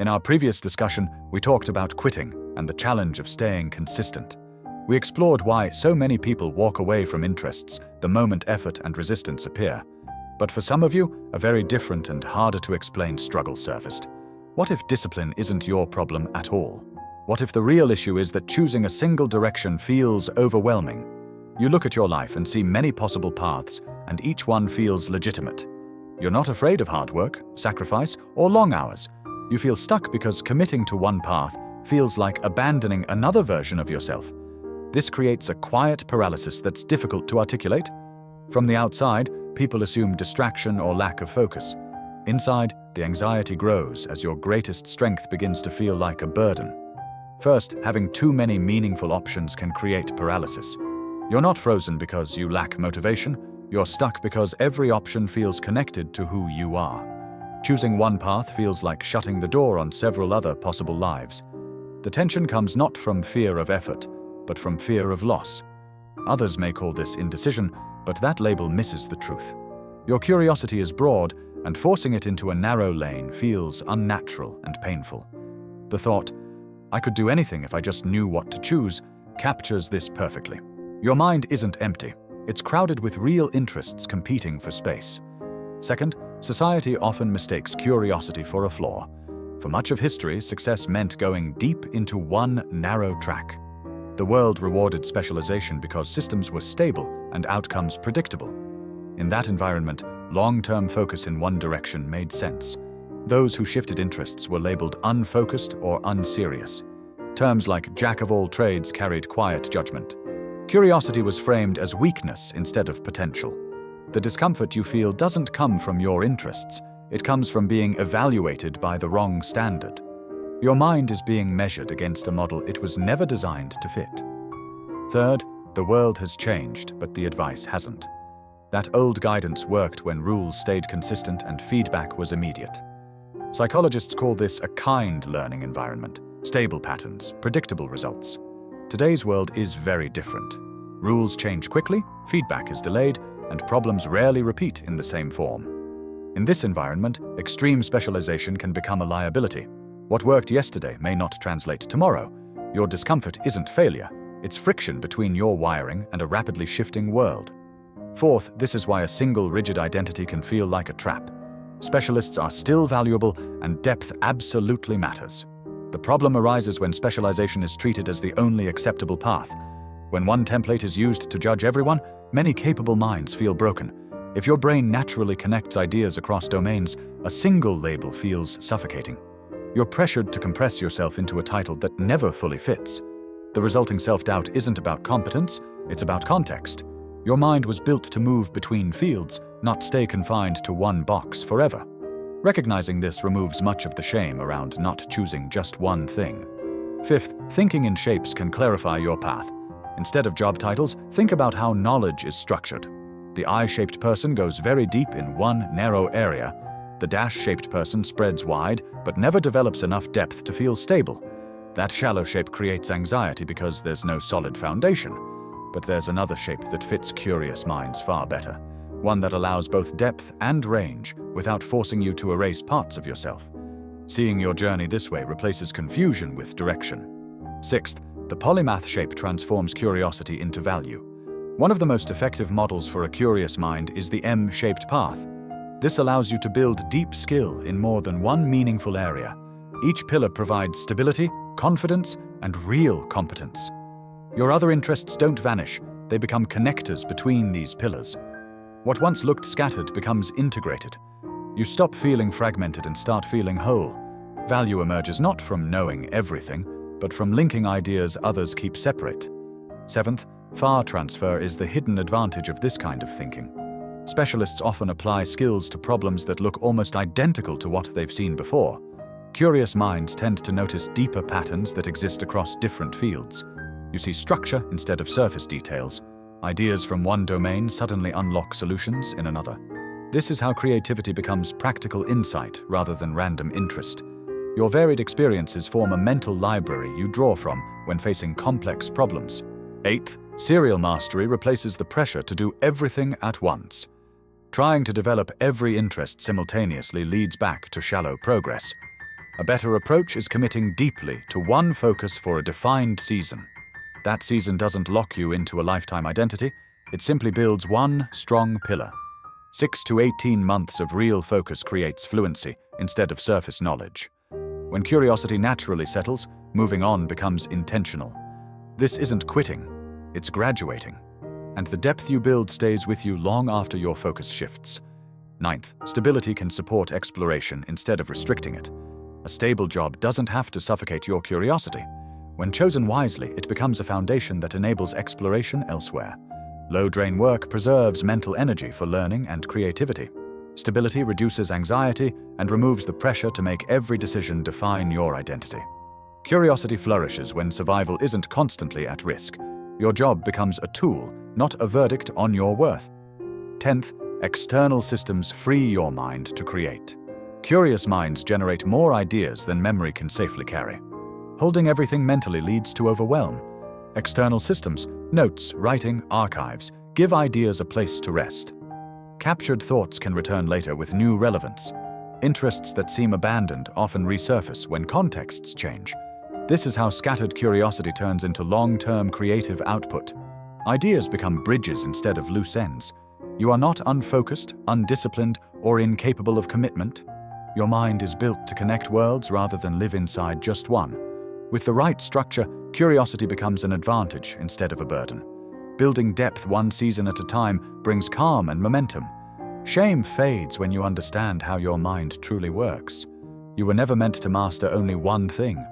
In our previous discussion, we talked about quitting and the challenge of staying consistent. We explored why so many people walk away from interests the moment effort and resistance appear. But for some of you, a very different and harder to explain struggle surfaced. What if discipline isn't your problem at all? What if the real issue is that choosing a single direction feels overwhelming? You look at your life and see many possible paths, and each one feels legitimate. You're not afraid of hard work, sacrifice, or long hours. You feel stuck because committing to one path feels like abandoning another version of yourself. This creates a quiet paralysis that's difficult to articulate. From the outside, people assume distraction or lack of focus. Inside, the anxiety grows as your greatest strength begins to feel like a burden. First, having too many meaningful options can create paralysis. You're not frozen because you lack motivation. You're stuck because every option feels connected to who you are. Choosing one path feels like shutting the door on several other possible lives. The tension comes not from fear of effort, but from fear of loss. Others may call this indecision, but that label misses the truth. Your curiosity is broad, and forcing it into a narrow lane feels unnatural and painful. The thought, "I could do anything if I just knew what to choose," captures this perfectly. Your mind isn't empty. It's crowded with real interests competing for space. Second, society often mistakes curiosity for a flaw. For much of history, success meant going deep into one narrow track. The world rewarded specialization because systems were stable and outcomes predictable. In that environment, long-term focus in one direction made sense. Those who shifted interests were labeled unfocused or unserious. Terms like jack of all trades carried quiet judgment. Curiosity was framed as weakness instead of potential. The discomfort you feel doesn't come from your interests. It comes from being evaluated by the wrong standard. Your mind is being measured against a model it was never designed to fit. Third, the world has changed, but the advice hasn't. That old guidance worked when rules stayed consistent and feedback was immediate. Psychologists call this a kind learning environment, stable patterns, predictable results. Today's world is very different. Rules change quickly, feedback is delayed, and problems rarely repeat in the same form. In this environment, extreme specialization can become a liability. What worked yesterday may not translate tomorrow. Your discomfort isn't failure, it's friction between your wiring and a rapidly shifting world. Fourth, this is why a single rigid identity can feel like a trap. Specialists are still valuable, and depth absolutely matters. The problem arises when specialization is treated as the only acceptable path. When one template is used to judge everyone, many capable minds feel broken. If your brain naturally connects ideas across domains, a single label feels suffocating. You're pressured to compress yourself into a title that never fully fits. The resulting self-doubt isn't about competence, it's about context. Your mind was built to move between fields, not stay confined to one box forever. Recognizing this removes much of the shame around not choosing just one thing. Fifth, thinking in shapes can clarify your path. Instead of job titles, think about how knowledge is structured. The I-shaped person goes very deep in one narrow area. The dash-shaped person spreads wide, but never develops enough depth to feel stable. That shallow shape creates anxiety because there's no solid foundation. But there's another shape that fits curious minds far better. One that allows both depth and range without forcing you to erase parts of yourself. Seeing your journey this way replaces confusion with direction. Sixth, the polymath shape transforms curiosity into value. One of the most effective models for a curious mind is the M-shaped path. This allows you to build deep skill in more than one meaningful area. Each pillar provides stability, confidence, and real competence. Your other interests don't vanish, they become connectors between these pillars. What once looked scattered becomes integrated. You stop feeling fragmented and start feeling whole. Value emerges not from knowing everything, but from linking ideas others keep separate. Seventh, far transfer is the hidden advantage of this kind of thinking. Specialists often apply skills to problems that look almost identical to what they've seen before. Curious minds tend to notice deeper patterns that exist across different fields. You see structure instead of surface details. Ideas from one domain suddenly unlock solutions in another. This is how creativity becomes practical insight rather than random interest. Your varied experiences form a mental library you draw from when facing complex problems. Eighth, serial mastery replaces the pressure to do everything at once. Trying to develop every interest simultaneously leads back to shallow progress. A better approach is committing deeply to one focus for a defined season. That season doesn't lock you into a lifetime identity, it simply builds one strong pillar. 6 to 18 months of real focus creates fluency instead of surface knowledge. When curiosity naturally settles, moving on becomes intentional. This isn't quitting, it's graduating. And the depth you build stays with you long after your focus shifts. Ninth, stability can support exploration instead of restricting it. A stable job doesn't have to suffocate your curiosity. When chosen wisely, it becomes a foundation that enables exploration elsewhere. Low-drain work preserves mental energy for learning and creativity. Stability reduces anxiety and removes the pressure to make every decision define your identity. Curiosity flourishes when survival isn't constantly at risk. Your job becomes a tool, not a verdict on your worth. 10th, external systems free your mind to create. Curious minds generate more ideas than memory can safely carry. Holding everything mentally leads to overwhelm. External systems, notes, writing, archives, give ideas a place to rest. Captured thoughts can return later with new relevance. Interests that seem abandoned often resurface when contexts change. This is how scattered curiosity turns into long-term creative output. Ideas become bridges instead of loose ends. You are not unfocused, undisciplined, or incapable of commitment. Your mind is built to connect worlds rather than live inside just one. With the right structure, curiosity becomes an advantage instead of a burden. Building depth one season at a time brings calm and momentum. Shame fades when you understand how your mind truly works. You were never meant to master only one thing.